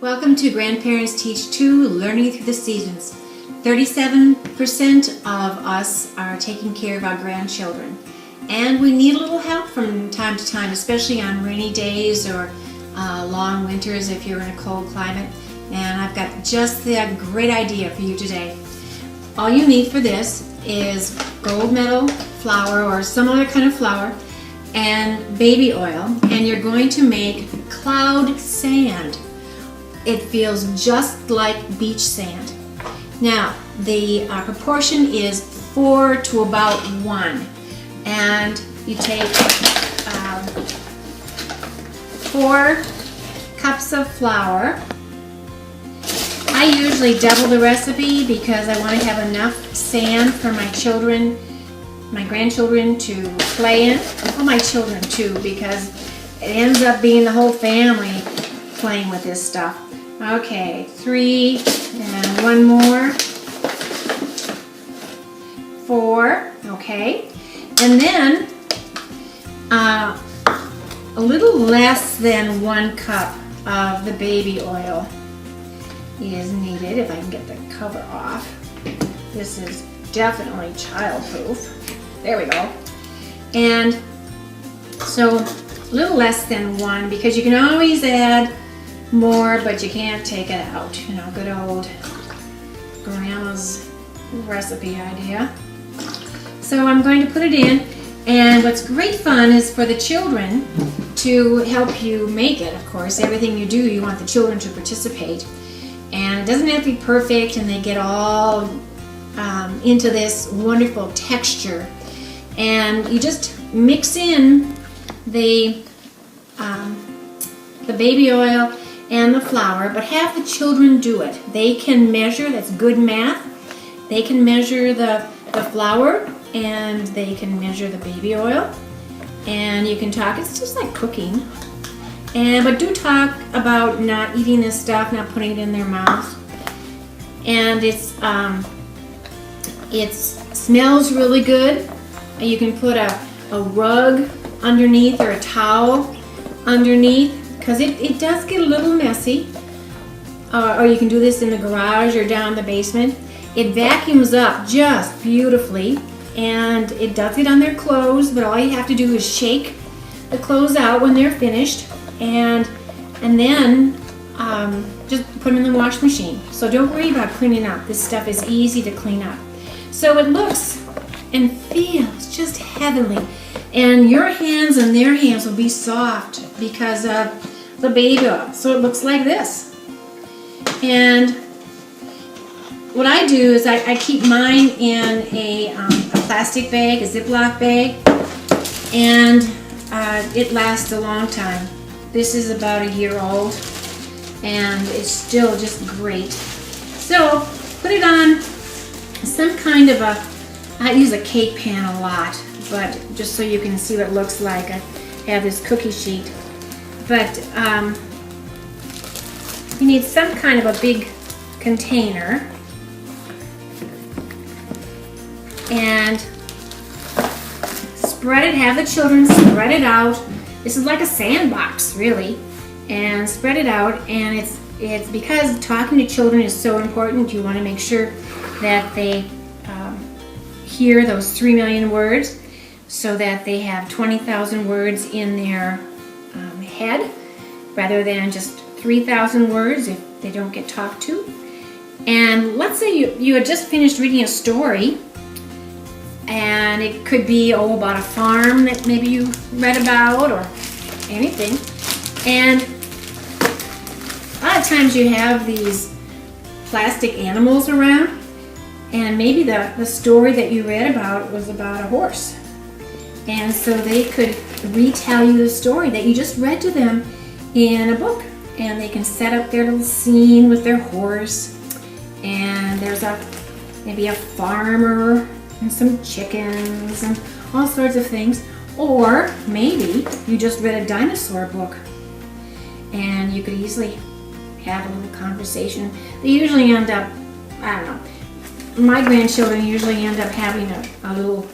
Welcome to Grandparents Teach 2, Learning Through the Seasons. 37% of us are taking care of our grandchildren. And we need a little help from time to time, especially on rainy days or long winters if you're in a cold climate. And I've got just the great idea for you today. All you need for this is gold medal flour or some other kind of flour and baby oil, and you're going to make cloud sand. It feels just like beach sand. Now, the proportion is 4 to about 1. And you take 4 cups of flour. I usually double the recipe because I want to have enough sand for my children, my grandchildren to play in. Well, my children too, because it ends up being the whole family playing with this stuff. Okay, 3 and 1 more. 4, okay. And then a little less than 1 cup of the baby oil is needed, if I can get the cover off. This is definitely childproof. There we go. And so a little less than 1, because you can always add more, but you can't take it out. You know, good old grandma's recipe idea. So I'm going to put it in, and what's great fun is for the children to help you make it. Of course, everything you do, you want the children to participate. And it doesn't have to be perfect, and they get all into this wonderful texture. And you just mix in the baby oil and the flour, but have the children do it. They can measure, that's good math. They can measure the flour, and they can measure the baby oil. And you can talk, it's just like cooking. But do talk about not eating this stuff, not putting it in their mouth. And it smells really good. You can put a rug underneath or a towel underneath, because it does get a little messy. Or you can do this in the garage or down the basement. It vacuums up just beautifully, and it does get on their clothes, but all you have to do is shake the clothes out when they're finished, and then just put them in the wash machine. So don't worry about cleaning up. This stuff is easy to clean up. So it looks and feels just heavenly, and your hands and their hands will be soft because of the baby oil. So it looks like this. And what I do is I keep mine in a plastic bag, a Ziploc bag, and it lasts a long time. This is about a year old, and it's still just great. So put it on some kind of I use a cake pan a lot, but just so you can see what it looks like, I have this cookie sheet. But you need some kind of a big container, and spread it, have the children spread it out. This is like a sandbox, really, and spread it out. And it's because talking to children is so important. You want to make sure that they hear those 3 million words, so that they have 20,000 words in their head rather than just 3,000 words if they don't get talked to. And let's say you had just finished reading a story, and it could be about a farm that maybe you read about or anything. And a lot of times you have these plastic animals around, and maybe the story that you read about was about a horse. And so they could retell you the story that you just read to them in a book, and they can set up their little scene with their horse, and there's maybe a farmer and some chickens and all sorts of things. Or maybe you just read a dinosaur book, and you could easily have a little conversation. They usually end up, I don't know, my grandchildren usually end up having a little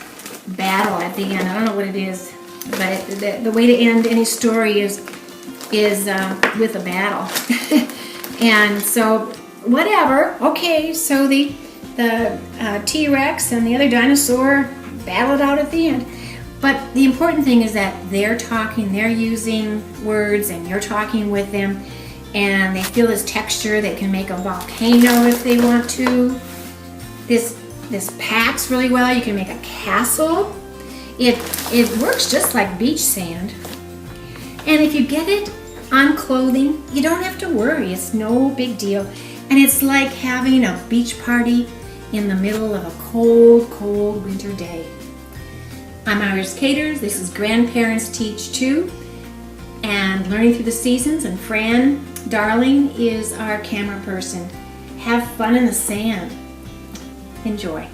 battle at the end. I don't know what it is, but the way to end any story is with a battle. And so, whatever. Okay, so the T-Rex and the other dinosaur battled out at the end. But the important thing is that they're talking, they're using words, and you're talking with them, and they feel this texture. They can make a volcano if they want to. This packs really well. You can make a castle. It works just like beach sand. And if you get it on clothing, you don't have to worry. It's no big deal. And it's like having a beach party in the middle of a cold, cold winter day. I'm Iris Caters. This is Grandparents Teach Too and Learning Through the Seasons. And Fran Darling is our camera person. Have fun in the sand. Enjoy.